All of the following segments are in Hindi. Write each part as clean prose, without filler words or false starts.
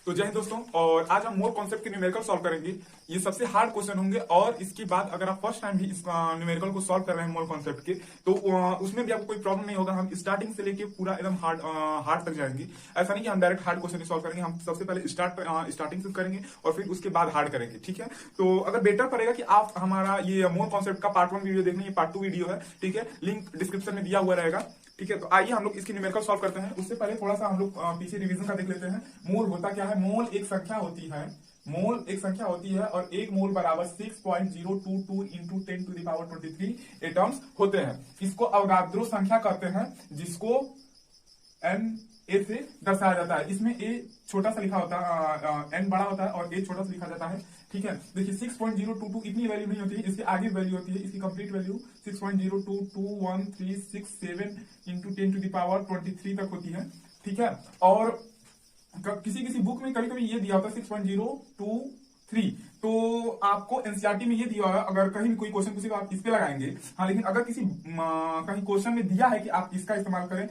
तो जय हिंद दोस्तों। और आज हम मोल कॉन्सेप्ट के न्यूमेरिकल सॉल्व करेंगे। ये सबसे हार्ड क्वेश्चन होंगे और इसके बाद अगर आप फर्स्ट टाइम भी इस न्यूमेरिकल को सॉल्व कर रहे हैं मोल कॉन्सेप्ट के, तो उसमें भी आपको कोई प्रॉब्लम नहीं होगा। हम स्टार्टिंग से लेके पूरा एकदम हार्ड तक जाएंगे। ऐसा नहीं कि हम डायरेक्ट हार्ड क्वेश्चन सॉल्व करेंगे। हम सबसे पहले स्टार्टिंग से करेंगे और फिर उसके बाद हार्ड करेंगे, ठीक है। तो अगर बेटर पड़ेगा कि आप हमारा ये मोल कॉन्सेप्ट का पार्ट 1 वीडियो देखने, ये पार्ट 2 वीडियो है, ठीक है। लिंक डिस्क्रिप्शन में दिया हुआ रहेगा, ठीक है। तो आइए हम लोग इसकी न्यूमेरिकल सॉल्व करते हैं। उससे पहले थोड़ा सा हम लोग पीछे रिवीजन का देख लेते हैं। मोल होता क्या है? मोल एक संख्या होती है। मोल एक संख्या होती है और एक मोल बराबर 6.022 इंटू 10⁻23 एटम्स होते हैं। इसको अवगाद्रो संख्या कहते हैं, जिसको एन ए से दर्शाया जाता है। इसमें ए छोटा सा लिखा होता है, एन बड़ा होता है और ए छोटा सा लिखा जाता है, ठीक है। देखिए 6.022 इतनी वैल्यू नहीं होती है, इसके आगे वैल्यू होती है। इसकी कंप्लीट वैल्यू 6.0221367 इंटू 10⁻23 तक होती है, ठीक है। और किसी किसी बुक में कभी कभी ये दिया होता है 6.023, तो आपको एनसीईआरटी में ये दिया है। अगर कहीं भी कोई क्वेश्चन पूछेगा आप इस पे लगाएंगे, हाँ। लेकिन अगर किसी कहीं क्वेश्चन में दिया है कि आप इसका इस्तेमाल करें,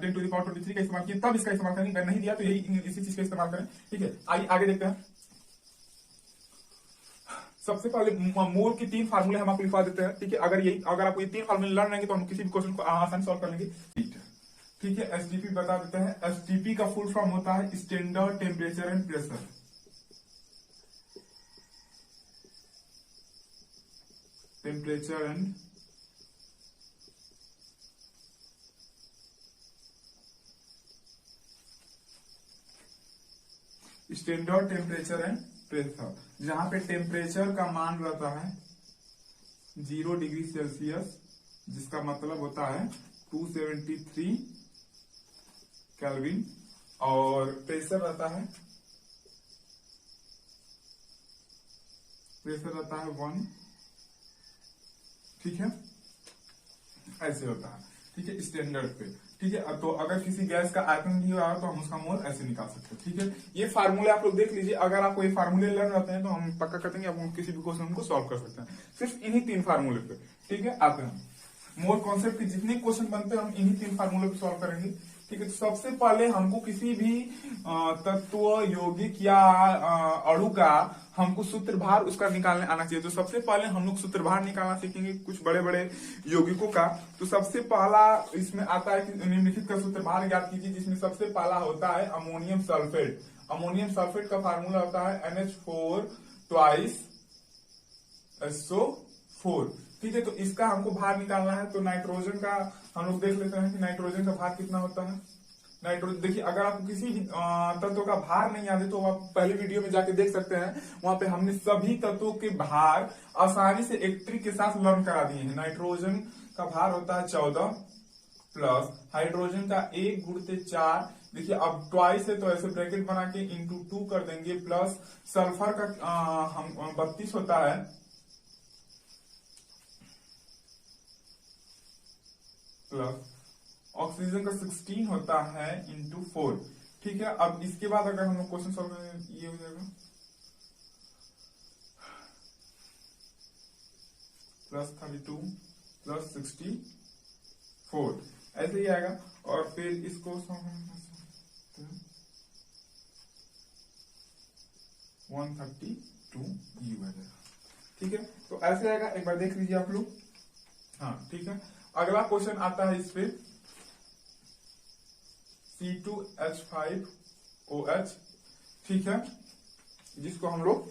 10⁻23 का इस्तेमाल किए तब इसका इस्तेमाल करेंगे, अगर नहीं दिया तो यही इसी चीज का इस्तेमाल करें, ठीक है। आइए आगे देखते हैं। सबसे पहले मोल की 3 फार्मूले हम आपको लिखवा देते हैं, ठीक है। अगर आपको ये 3 फार्मूले लर्न रहेंगे तो हम किसी भी क्वेश्चन को आसानी सॉल्व कर लेंगे, ठीक है। एसटीपी बता देते हैं। एसटीपी का फुल फॉर्म होता है standard temperature and pressure. Temperature and standard temperature and pressure, जहां पे टेम्परेचर का मान रहता है 0 डिग्री सेल्सियस, जिसका मतलब होता है 273 केल्विन, और प्रेशर रहता है 1, ठीक है। ऐसे होता है, ठीक है, स्टैंडर्ड पे, ठीक है। तो अगर किसी गैस का आयतन दिया हुआ है तो हम उसका मोल ऐसे निकाल सकते हैं, ठीक है। ये फार्मूले आप लोग देख लीजिए। अगर आपको ये फार्मूले लर्न रहते हैं तो हम पक्का कहते हैं आप किसी भी क्वेश्चन को सॉल्व कर सकते हैं सिर्फ इन्हीं 3 फार्मूले पे, ठीक है। आते हैं मोल कॉन्सेप्ट के जितने क्वेश्चन बनते हैं हम इन्हीं 3 फार्मूले पे सॉल्व करेंगे, ठीक है। तो सबसे पहले हमको किसी भी तत्व, यौगिक या अणु का हमको सूत्रभार उसका निकालने आना चाहिए। तो सबसे पहले हम लोग सूत्रभार निकालना सीखेंगे कुछ बड़े बड़े यौगिकों का। तो सबसे पहला इसमें आता है कि निम्नलिखित का सूत्रभार ज्ञात कीजिए, जिसमें सबसे पहला होता है अमोनियम सल्फेट। अमोनियम सल्फेट का फार्मूला होता है NH4 ट्वाइस SO4, ठीक है। तो इसका हमको भार निकालना है। तो नाइट्रोजन का हम लोग देख लेते हैं कि नाइट्रोजन का भार कितना होता है। नाइट्रोजन देखिए, अगर आपको किसी भी तत्व का भार नहीं याद है तो आप पहले वीडियो में जाके देख सकते हैं। वहां पे हमने सभी तत्वों के भार आसानी से एक ट्रिक के साथ लर्न करा दिए हैं। नाइट्रोजन का भार होता है 14 प्लस हाइड्रोजन का 1 गुणित 4, देखिए अब ट्वाइस है तो ऐसे ब्रैकेट बना के इंटू 2 कर देंगे, प्लस सल्फर का हम 32 होता है, प्लस ऑक्सीजन का 16 होता है इंटू 4, ठीक है। अब इसके बाद अगर हम लोग क्वेश्चन सॉल्व करें ये हो जाएगा +32 प्लस 64, ऐसे ही आएगा। और फिर इसको 132 यू आ जाएगा, ठीक है। तो ऐसे आएगा, एक बार देख लीजिए आप लोग, हाँ, ठीक है। अगला क्वेश्चन आता है इस पे C2H5OH, ठीक है, जिसको हम लोग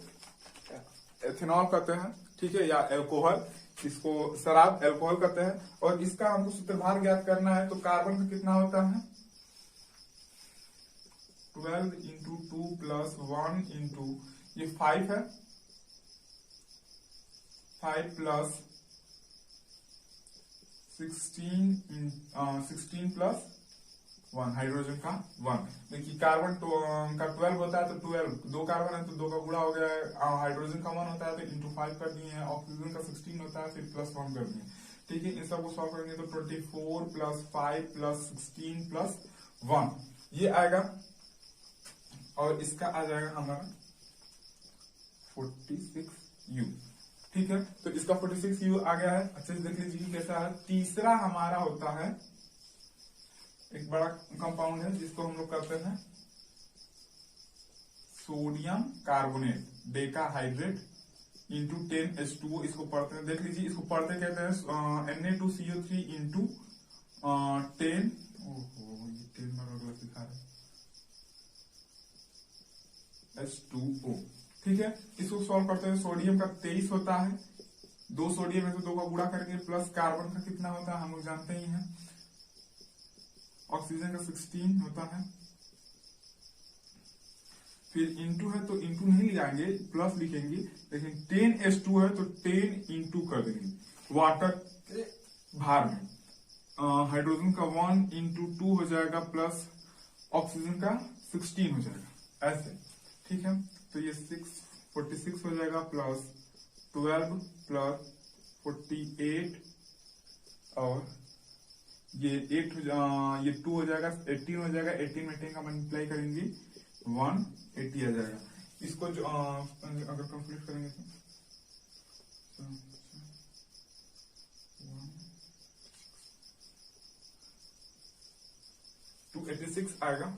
एथेनॉल कहते हैं, ठीक है, या एल्कोहल, इसको शराब एल्कोहल कहते हैं। और इसका हमको सूत्रभार ज्ञात करना है। तो कार्बन का कितना होता है 12 इंटू 2 प्लस 1 इंटू ये 5 है, 5 प्लस 16 प्लस 1, हाइड्रोजन का 1। देखिए कार्बन का 12 होता है तो 12, 2 कार्बन है तो 2 का गुणा हो गया है। हाइड्रोजन का 1 होता है तो इंटू 5 कर दिए हैं। ऑक्सीजन का 16 होता है फिर प्लस 1 कर दिए, ठीक है। इन सबको सॉल्व करेंगे तो 24 प्लस 5 प्लस 16 प्लस 1 ये आएगा। और इसका आ जाएगा हमारा 46U, ठीक है। तो इसका 46U आ गया है। अच्छे से देख लीजिए कैसा है। तीसरा हमारा होता है एक बड़ा कंपाउंड है जिसको हम लोग कहते हैं sodium carbonate decahydrate into 10H2O, इसको पढ़ते हैं, देख लीजिए इसको पढ़ते कहते हैं Na2CO3 इंटू 10, ओहो ये 10 गलत लिखा है, H2O। ठीक है, इसको सॉल्व करते हैं। सोडियम का 23 होता है, 2 सोडियम है तो 2 का गुणा करेंगे, प्लस कार्बन का कितना होता है हम लोग जानते ही हैं, ऑक्सीजन का 16 होता है, फिर इंटू है तो इंटू नहीं लगाएंगे, प्लस लिखेंगे, लेकिन 10H2 है तो 10 इंटू कर देंगे वाटर के भार में। हाइड्रोजन का 1 इंटू 2 हो जाएगा, प्लस ऑक्सीजन का 16 हो जाएगा, ऐसे। ठीक है, तो ये 46 हो जाएगा, प्लस 12 प्लस 48 और ये 8 ये 2 हो जाएगा, 18 हो जाएगा, 18 में 10 का मल्टीप्लाई करेंगे 180 आ जाएगा। इसको जो अगर कंप्लीट करेंगे तो 286 आएगा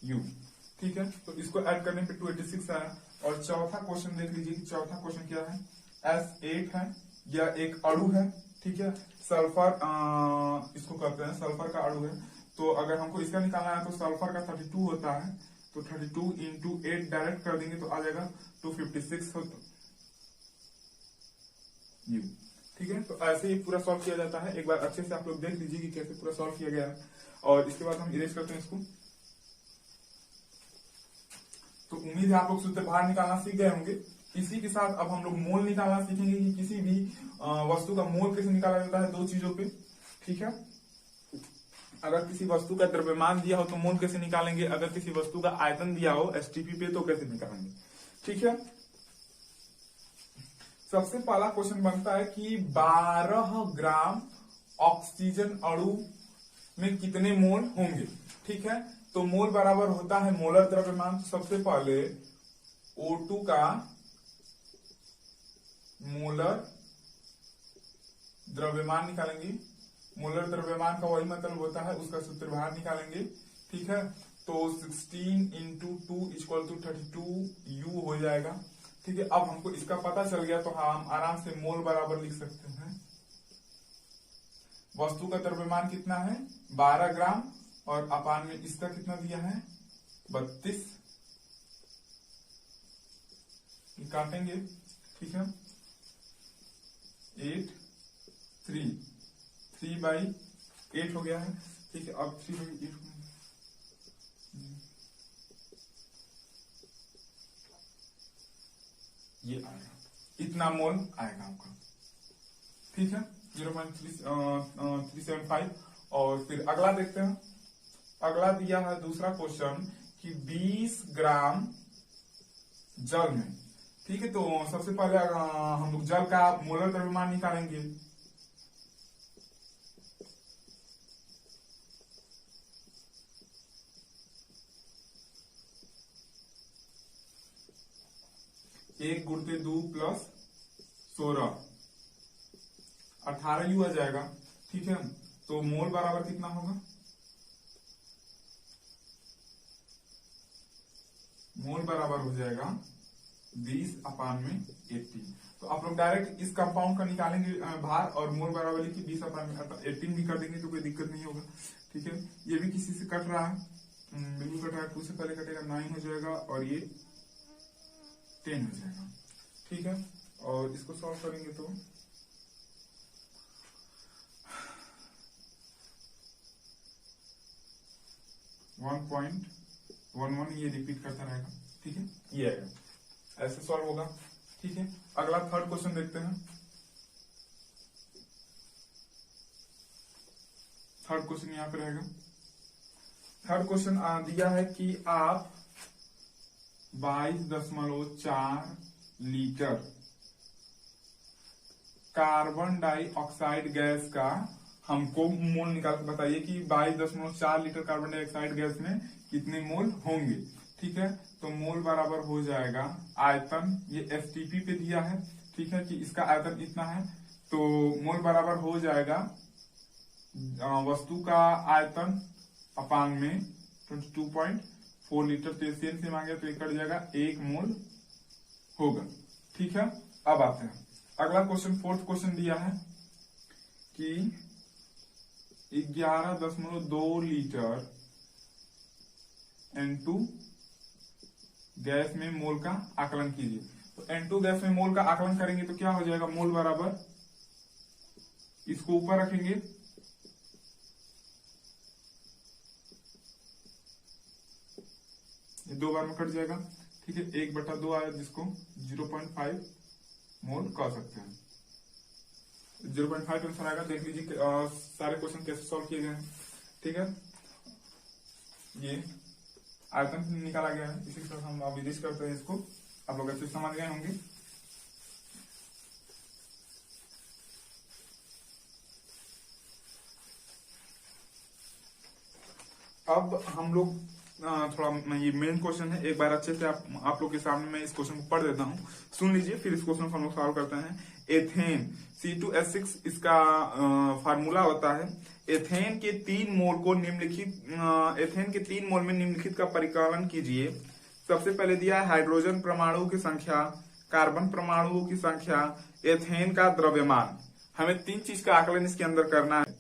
U। ठीक है, तो इसको ऐड करने पे 286 आया। और चौथा क्वेश्चन देख लीजिए कि चौथा क्वेश्चन क्या है। S8 है, यह एक अणु है, ठीक है, सल्फर इसको कहते हैं, सल्फर का अणु है। तो अगर हमको इसका निकालना है तो सल्फर का 32 होता है, तो 32 इंटू 8 डायरेक्ट कर देंगे तो आ जाएगा 256 होता U। ठीक है, तो ऐसे ही पूरा सॉल्व किया जाता है। एक बार अच्छे से आप लोग देख लीजिए कि कैसे पूरा सॉल्व किया गया है, और इसके बाद हम इरेज करते हैं इसको। तो उम्मीद है आप लोग सूत्र बाहर निकालना सीख गए होंगे। इसी के साथ अब हम लोग मोल निकालना सीखेंगे कि किसी भी वस्तु का मोल कैसे निकाला जाता है, 2 चीजों पे। ठीक है, अगर किसी वस्तु का द्रव्यमान दिया हो तो मोल कैसे निकालेंगे, अगर किसी वस्तु का आयतन दिया हो एसटीपी पे तो कैसे निकालेंगे। ठीक है, सबसे पहला क्वेश्चन बनता है कि 12 ग्राम ऑक्सीजन अणु में कितने मोल होंगे। ठीक है, तो मोल बराबर होता है मोलर द्रव्यमान। सबसे पहले O2 का मोलर द्रव्यमान निकालेंगे। मोलर द्रव्यमान का वही मतलब होता है, उसका सूत्र बाहर निकालेंगे। ठीक है, तो 16 इंटू 2 इक्वल टू 32 U हो जाएगा। ठीक है, अब हमको इसका पता चल गया तो हम आराम से मोल बराबर लिख सकते हैं। वस्तु का द्रव्यमान कितना है 12 ग्राम, और अपान में इसका कितना दिया है 32, काटेंगे। ठीक है, 8 3/8 हो गया है। ठीक है, अब 3/8 ये आएगा, इतना मोल आएगा आपका। ठीक है, 0.375। और फिर अगला देखते हैं। अगला दिया है दूसरा क्वेश्चन कि 20 ग्राम जल में। ठीक है, तो सबसे पहले हम लोग जल का मोलर द्रव्यमान निकालेंगे। एक गुणते 2 प्लस 16 18 U आ जाएगा। ठीक है, तो मोल बराबर कितना होगा, मोल बराबर हो जाएगा 20/80। तो आप लोग डायरेक्ट इस कंपाउंड का निकालेंगे भार, और मोल बराबर लिखिए 20/18 भी कर देंगे तो कोई दिक्कत नहीं होगा। ठीक है, ये भी किसी से कट रहा है, बिल्कुल कट रहा है, 2 से पहले कटेगा 9 हो जाएगा, और ये 10 हो जाएगा। ठीक है, और इसको सॉल्व करेंगे तो 1.11 ये रिपीट करता रहेगा। ठीक है, ये आएगा, ऐसे सॉल्व होगा। ठीक है, अगला थर्ड क्वेश्चन देखते हैं। थर्ड क्वेश्चन यहां पे रहेगा। थर्ड क्वेश्चन दिया है कि आप 22.4 लीटर कार्बन डाइऑक्साइड गैस का हमको मोल निकाल के बताइए कि 22.4 लीटर कार्बन डाइऑक्साइड गैस में कितने मोल होंगे। ठीक है, तो मोल बराबर हो जाएगा आयतन, ये एसटीपी पे दिया है। ठीक है, कि इसका आयतन इतना है, तो मोल बराबर हो जाएगा वस्तु का आयतन अपान में 22.4 4 लीटर, तो एससीएन से मांगे तो ये कट जाएगा 1 मोल होगा। ठीक है, अब आते हैं अगला क्वेश्चन, फोर्थ क्वेश्चन दिया है कि 11.2 लीटर N2 गैस में मोल का आकलन कीजिए। तो N2 गैस में मोल का आकलन करेंगे तो क्या हो जाएगा, मोल बराबर, इसको ऊपर रखेंगे, ये 2 बार में कट जाएगा। ठीक है, 1/2 आया जिसको 0.5 मोल कह सकते हैं। 0.5 आंसर आएगा। देख लीजिए सारे क्वेश्चन कैसे सॉल्व किए गए हैं। ठीक है, ये आयतन निकाला गया है, इसी तरह हम विदिश करते हैं इसको, आप लोग अच्छे समझ गए होंगे। अब हम लोग थोड़ा ये मेन क्वेश्चन है, एक बार अच्छे से आप लोग के सामने मैं इस क्वेश्चन को पढ़ देता हूँ, सुन लीजिए, फिर इस क्वेश्चन को हम लोग सॉल्व करते हैं। एथेन C2H6 इसका फार्मूला होता है। एथेन के 3 मोल को निम्नलिखित एथेन के 3 मोल में निम्नलिखित का परिकलन कीजिए। सबसे पहले दिया है हाइड्रोजन परमाणु की संख्या, कार्बन परमाणुओं की संख्या, एथेन का द्रव्यमान। हमें 3 चीज का आकलन इसके अंदर करना है।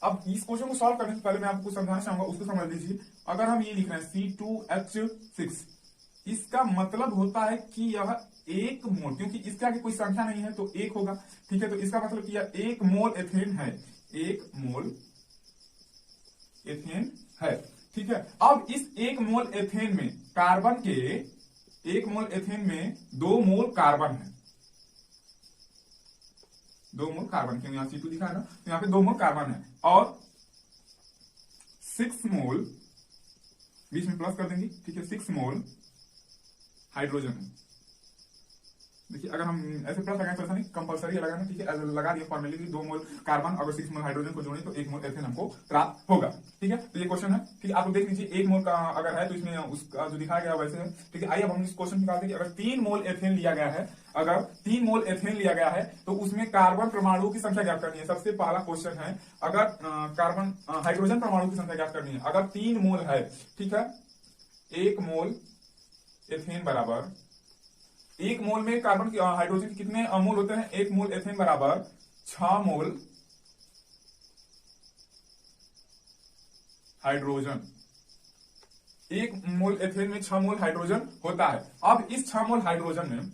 अब इस क्वेश्चन को सॉल्व करने से पहले मैं आपको समझाना चाहूंगा, उसको समझ लीजिए। अगर हम ये लिख रहे हैं C2H6, इसका मतलब होता है कि यह 1 मोल, क्योंकि इसके आगे कोई संख्या नहीं है तो 1 होगा। ठीक है, तो इसका मतलब कि यह 1 मोल एथेन है, 1 मोल एथेन है। ठीक है, अब इस 1 मोल एथेन में कार्बन के 1 मोल एथेन में 2 मोल कार्बन है, 2 मोल कार्बन, क्योंकि यहाँ C2 दिखा है ना, तो यहाँ पे 2 मोल कार्बन है, और 6 मोल, बीच में प्लस कर देंगे। ठीक है, 6 मोल हाइड्रोजन है। देखिए, अगर हम ऐसे प्लस लगाएं तो ऐसा नहीं, कंपलसरी लगाना। ठीक है, ऐसे लगा दिया फॉर्मेली, 2 मोल कार्बन अगर 6 मोल हाइड्रोजन को जोड़े तो 1 मोल एथेन हमको प्राप्त होगा। ठीक है, तो ये क्वेश्चन है। ठीक है, आप लोग देख लीजिए, 1 मोल का अगर है तो इसमें उसका जो दिखाया गया वैसे है। ठीक है, आइए अब हम इस क्वेश्चन निकालते हैं कि अगर 3 मोल एथेन लिया गया है, अगर 3 मोल एथेन लिया गया है तो उसमें कार्बन परमाणु की संख्या ज्ञात करनी है। सबसे पहला क्वेश्चन है, अगर कार्बन हाइड्रोजन परमाणु की संख्या ज्ञात करनी है। अगर 3 मोल है, ठीक है, 1 मोल एथेन बराबर, 1 मोल में कार्बन की हाइड्रोजन के कितने मोल होते हैं, 1 मोल एथेन बराबर 6 मोल हाइड्रोजन। 1 मोल एथेन में 6 मोल हाइड्रोजन होता है। अब इस 6 मोल हाइड्रोजन में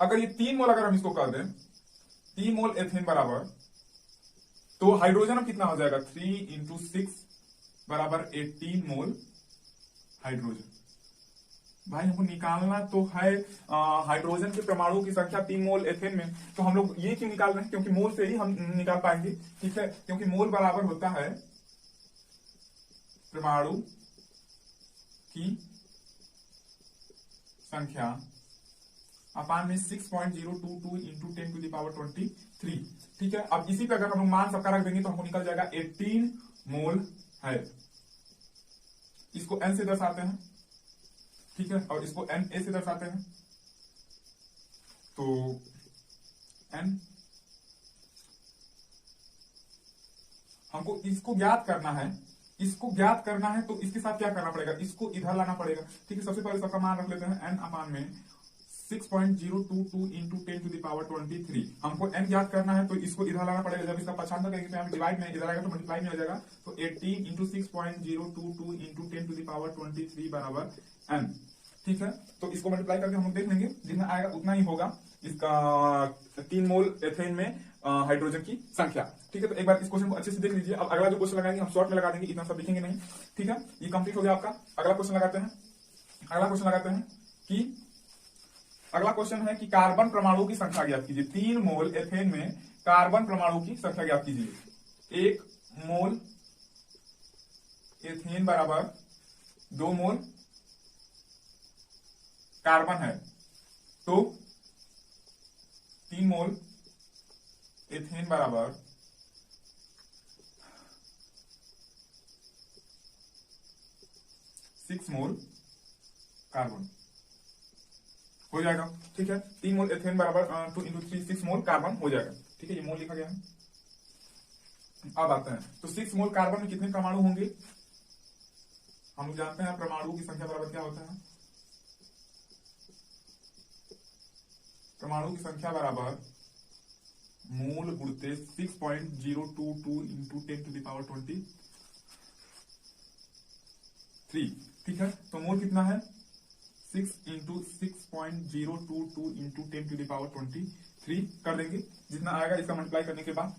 अगर ये 3 मोल अगर हम इसको कर दें, 3 मोल एथेन बराबर, तो हाइड्रोजन कितना हो जाएगा, 3 × 6 बराबर 18 मोल हाइड्रोजन। भाई हमको निकालना तो है हाइड्रोजन के परमाणु की संख्या 3 मोल एथेन में, तो हम लोग ये क्यों निकाल रहे हैं, क्योंकि मोल से ही हम निकाल पाएंगे। ठीक है, क्योंकि मोल बराबर होता है परमाणु की संख्या अपान में 6.022 × 10⁻23। ठीक है, अब इसी पे अगर हम लोग मान सबका रख देंगे तो हमको निकल जाएगा 18 मोल है। इसको n से दर्शाते हैं। ठीक है, और इसको Na से दर्शाते हैं। तो n हमको इसको ज्ञात करना है, इसको ज्ञात करना है तो इसके साथ क्या करना पड़ेगा, इसको इधर लाना पड़ेगा। ठीक है, सबसे पहले सबका मान रख लेते हैं n अपान में 6.022 × 10⁻23। हमको n ज्ञात करना है तो इसको इधर लाना पड़ेगा। जब इसका 95 करेंगे तो यहाँ डिवाइड में इधर आएगा तो मल्टीप्लाई में हो जाएगा। तो 18 × 6.022 × 10⁻23 बराबर n। ठीक है, तो इसको मल्टीप्लाई करके हम लोग देख लेंगे, जितना आएगा उतना ही होगा इसका 3 मोल एथेन में हाइड्रोजन की संख्या। ठीक है, तो एक बार इस क्वेश्चन को अच्छे से देख लीजिए। अब अगला जो क्वेश्चन लगाएंगे हम शॉर्ट में लगा देंगे, इतना सब लिखेंगे नहीं। ठीक है, ये कंप्लीट हो गया आपका। अगला क्वेश्चन लगाते हैं। अगला क्वेश्चन है कि कार्बन परमाणु की संख्या ज्ञात कीजिए। 3 मोल एथेन में कार्बन परमाणु की संख्या ज्ञात कीजिए। 1 मोल एथेन बराबर 2 मोल कार्बन है, तो 3 मोल एथेन बराबर 6 मोल कार्बन हो जाएगा। ठीक है, 3 मोल एथेन बराबर 2 × 3 6 मोल कार्बन हो जाएगा। ठीक है, ये मोल लिखा गया है। अब आते हैं तो 6 मोल कार्बन में कितने परमाणु होंगे, हम लोग जानते हैं परमाणु की संख्या बराबर क्या होता है, परमाणु की संख्या बराबर मोल गुणते 6.022 इंटू 10⁻23। ठीक है, तो मोल कितना है 6 इंटू 6.022 इंटू 10⁻23 कर देंगे, जितना आएगा इसका मल्टीप्लाई करने के बाद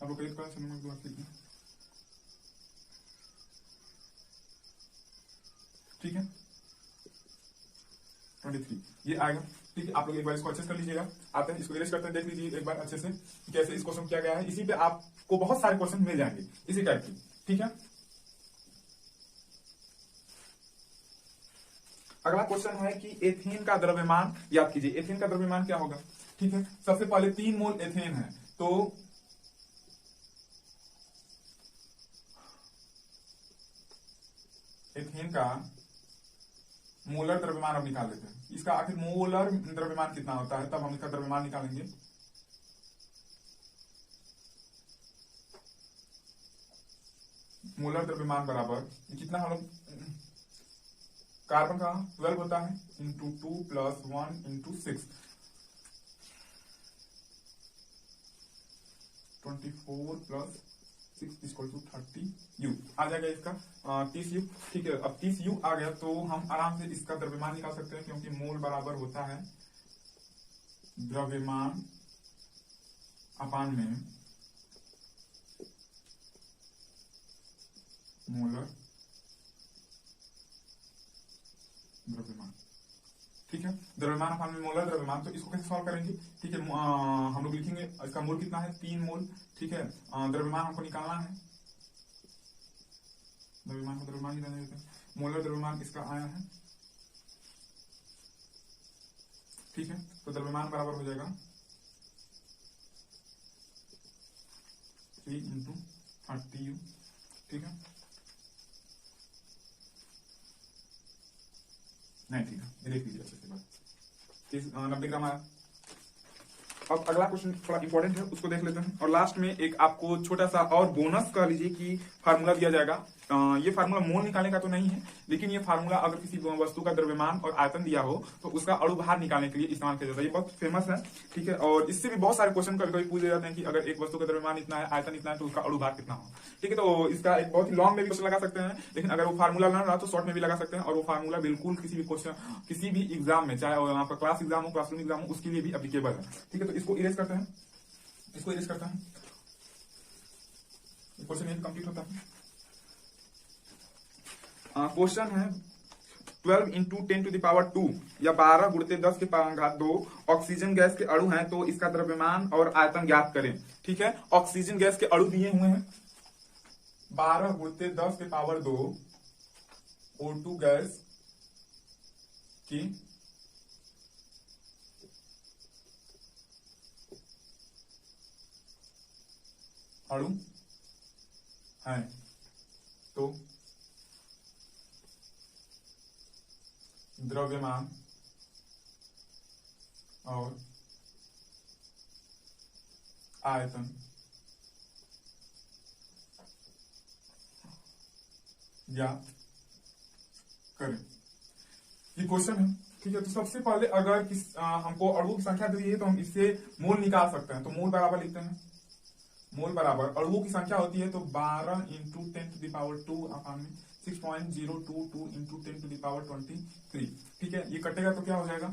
अब लोग ठीक है 23 ये आएगा। ठीक है, आप लोग एक बार इसको अच्छे से कर लीजिएगा। आते हैं इसको इरेज करते हैं, देख लीजिए एक बार अच्छे से कैसे इस क्वेश्चन किया गया है। इसी पे आपको बहुत सारे क्वेश्चन मिल जाएंगे इसी टाइप की। ठीक है, अगला क्वेश्चन है कि एथेन का द्रव्यमान याद कीजिए। एथेन का द्रव्यमान क्या होगा। ठीक है, सबसे पहले 3 मोल एथेन है, तो एथेन का मोलर द्रव्यमान अब निकाल लेते हैं। इसका आखिर मोलर द्रव्यमान कितना होता है, तब हम इसका द्रव्यमान निकालेंगे। मोलर द्रव्यमान बराबर कितना, हम लोग कार्बन का 12 होता है into 2 plus 1 into 6 24 plus 6 equal to 30 यू आ जाएगा इसका 30 यू। ठीक है, अब 30 यू आ गया तो हम आराम से इसका द्रव्यमान निकाल सकते हैं, क्योंकि मोल बराबर होता है द्रव्यमान अपान में मोलर द्रव्यमान। ठीक है, द्रव्यमान अपान में मोलर द्रव्यमान, तो इसको कैसे सॉल्व करेंगे। ठीक है, हम लोग लिखेंगे इसका मोल कितना है 3 मोल। ठीक है, द्रव्यमान हमको निकालना है, द्रव्यमान को द्रव्यमान ही रहने देते हैं। मोलर द्रव्यमान इसका आया है। ठीक है, तो द्रव्यमान बराबर हो जाएगा 3 इंटू 30 यू। ठीक है, नहीं ठीक है, ये देख लीजिए अच्छे से बात 90 ग्राम आया। अब अगला क्वेश्चन थोड़ा इंपॉर्टेंट है, उसको देख लेते हैं। और लास्ट में एक आपको छोटा सा और बोनस कह लीजिए कि फार्मूला दिया जाएगा। ये फार्मूला मोल निकालने का तो नहीं है, लेकिन ये फार्मूला अगर किसी वस्तु का द्रव्यमान और आयतन दिया हो तो उसका अणु भार निकालने के लिए इस्तेमाल किया जाता है। ये बहुत फेमस है। ठीक है, और इससे भी बहुत सारे क्वेश्चन कभी कभी पूछे जाते हैं कि अगर एक वस्तु का द्रव्यमान इतना है, आयतन इतना है, तो उसका अणु भार कितना हो। ठीक है, तो इसका एक बहुत ही लॉन्ग में भी क्वेश्चन लगा सकते हैं, लेकिन अगर वो फार्मूला ना रहा तो शॉर्ट में भी लगा सकते हैं। और वो फार्मूला बिल्कुल किसी भी क्वेश्चन, किसी भी एग्जाम में, चाहे आपका क्लास एग्जाम हो, क्लासरूम एग्जाम हो, उसके लिए भी एप्लीकेबल है। ठीक है, तो इसको इरेज करते हैं, इसको इरेज करते हैं, क्वेश्चन यही कंप्लीट होता है। क्वेश्चन है 12 इंटू 10⁻2 या 12 गुणते 10 के घात 2 ऑक्सीजन गैस के अणु हैं, तो इसका द्रव्यमान और आयतन ज्ञात करें। ठीक है, ऑक्सीजन गैस के अणु दिए हुए हैं 12 गुणते 10 के पावर 2 O2 गैस की अणु है, तो द्रव्यमान और आयतन ज्ञात करें। ये क्वेश्चन है। ठीक है, तो सबसे पहले अगर हमको अणुओं की संख्या दी है तो हम इससे मोल निकाल सकते हैं। तो मोल बराबर लिखते हैं, मोल बराबर अणुओं की संख्या होती है तो 12 इंटू 10⁻2 अपान में 6.022 इंटू 10⁻23। ठीक है, ये कटेगा तो क्या हो जाएगा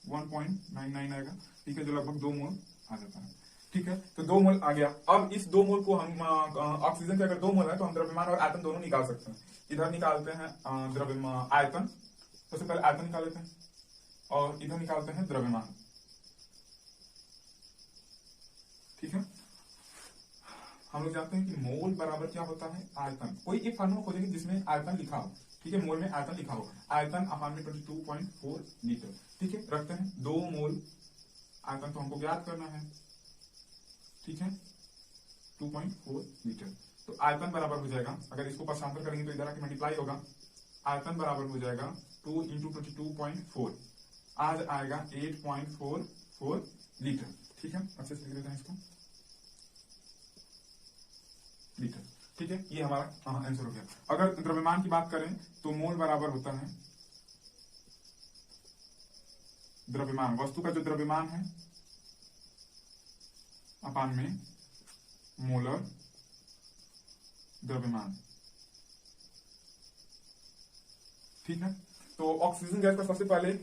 1.99 आएगा। ठीक है, जो लगभग 2 मोल आ जाता है। ठीक है, तो 2 मोल आ गया। अब इस 2 मोल को हम ऑक्सीजन के अगर 2 मोल है तो हम द्रव्यमान और आयतन दोनों निकाल सकते हैं। इधर निकालते हैं द्रव्यमान, आयतन, सबसे पहले आयतन निकाल लेते हैं और इधर निकालते हैं द्रव्यमान। ठीक है, हम लोग जानते हैं कि मोल बराबर क्या होता है आयतन। कोई एक फार्मूला खोजेंगे जिसमें आयतन लिखा हो। ठीक है, मोल में आयतन लिखा हो, आयतन अपान में 22.4 लीटर। ठीक है, रखते हैं 2 मोल आयतन तो हमको ज्ञात करना है। ठीक है, 2.4 लीटर, तो आयतन बराबर हो जाएगा, अगर इसको पक्षांतर करेंगे तो इधर आके मल्टीप्लाई होगा, आयतन बराबर हो जाएगा 2 इंटू 22.4 आज आएगा 8.44 लीटर। ठीक है, अच्छे से लिख देते हैं इसको लीटर। ठीक है, ये हमारा आंसर हो गया। अगर द्रव्यमान की बात करें तो मोल बराबर होता है द्रव्यमान, वस्तु का जो द्रव्यमान है अपान में मोलर द्रव्यमान। ठीक है, तो ऑक्सीजन गैस का सबसे पहले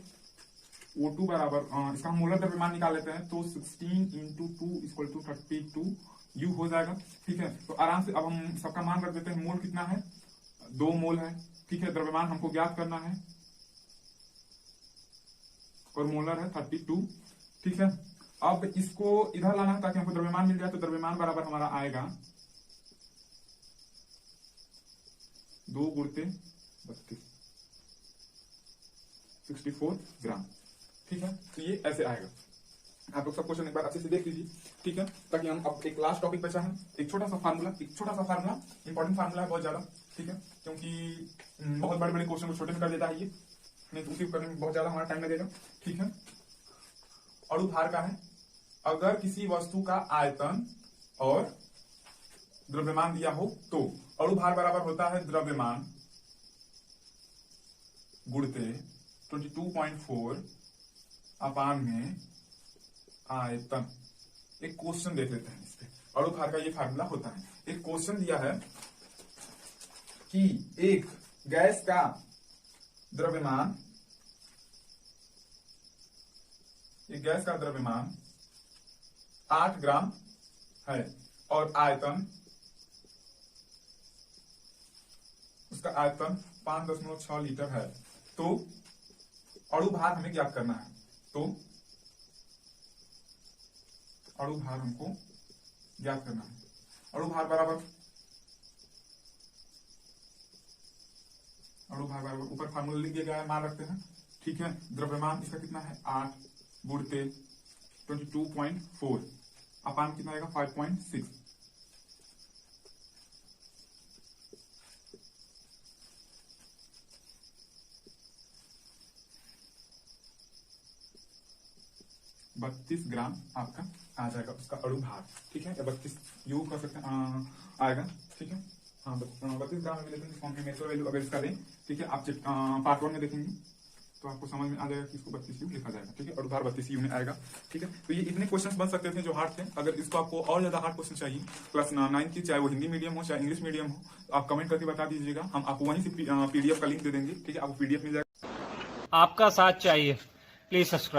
O2 बराबर इसका हम मोलर द्रव्यमान निकाल लेते हैं, तो 16 इंटू 2 इक्वल टू 32 U हो जाएगा। ठीक है, तो आराम से अब हम सबका मान रख देते हैं। मोल कितना है, 2 मोल है। ठीक है, द्रव्यमान हमको ज्ञात करना है और मोलर है 32। ठीक है, अब इसको इधर लाना है ताकि हमको द्रव्यमान मिल जाए, तो द्रव्यमान बराबर हमारा आएगा 2 गुणित 32 64 ग्राम। ठीक है, तो ये ऐसे आएगा। आप लोग सब क्वेश्चन एक बार अच्छे से देख लीजिए। ठीक है, ताकि हम अब एक लास्ट टॉपिक बचा है, एक छोटा सा फार्मूला इंपॉर्टेंट फार्मूला है बहुत ज्यादा। ठीक है, क्योंकि बहुत बड़े बड़े क्वेश्चन को छोटे में कर देता है ये, नहीं तो उसी करने में बहुत ज्यादा हमारा टाइम लगेगा। ठीक है, अणु भार का है, अगर किसी वस्तु का आयतन और द्रव्यमान दिया हो तो अणु भार बराबर होता है द्रव्यमान गुणते 22.4 अपान में आयतन। एक क्वेश्चन देख लेते हैं इस पे, अणु भार का ये फार्मूला होता है। एक क्वेश्चन दिया है कि एक गैस का द्रव्यमान, एक गैस का द्रव्यमान 8 ग्राम है और आयतन, उसका आयतन 5.6 लीटर है, तो अणु भार हमें ज्ञात करना है। तो अणु भार हमको ज्ञात करना है। अणु भार बराबर ऊपर फार्मूला लिख दिया गया है, मान रखते हैं। ठीक है, द्रव्यमान इसका कितना है 8 गुणते 22.4 अपान कितना आएगा 5.6। बत्तीस ग्राम आपका आ जाएगा उसका अणु भार। ठीक है, या 32 यू कर सकते हैं आएगा। ठीक है, हाँ 32 ग्राम अवेलेबल फॉर्म में मेथड वैल्यू अगर इसका दें। ठीक है, आप पार्ट 1 में देखेंगे तो आपको समझ में आ जाएगा कि इसको 32 यू लिखा जाएगा। ठीक है, अणु भार 32 यू में आएगा। ठीक है, तो ये इतने क्वेश्चन बन सकते थे जो हार्ड थे। अगर इसको आपको और ज्यादा हार्ड क्वेश्चन चाहिए क्लास 9 की, चाहे वो हिंदी मीडियम हो चाहे इंग्लिश मीडियम हो, आप कमेंट करके बता दीजिएगा, हम आपको वहीं से पीडीएफ का लिंक दे देंगे। ठीक है, आपको पीडीएफ मिल जाएगा। आपका साथ चाहिए, प्लीज सब्सक्राइब।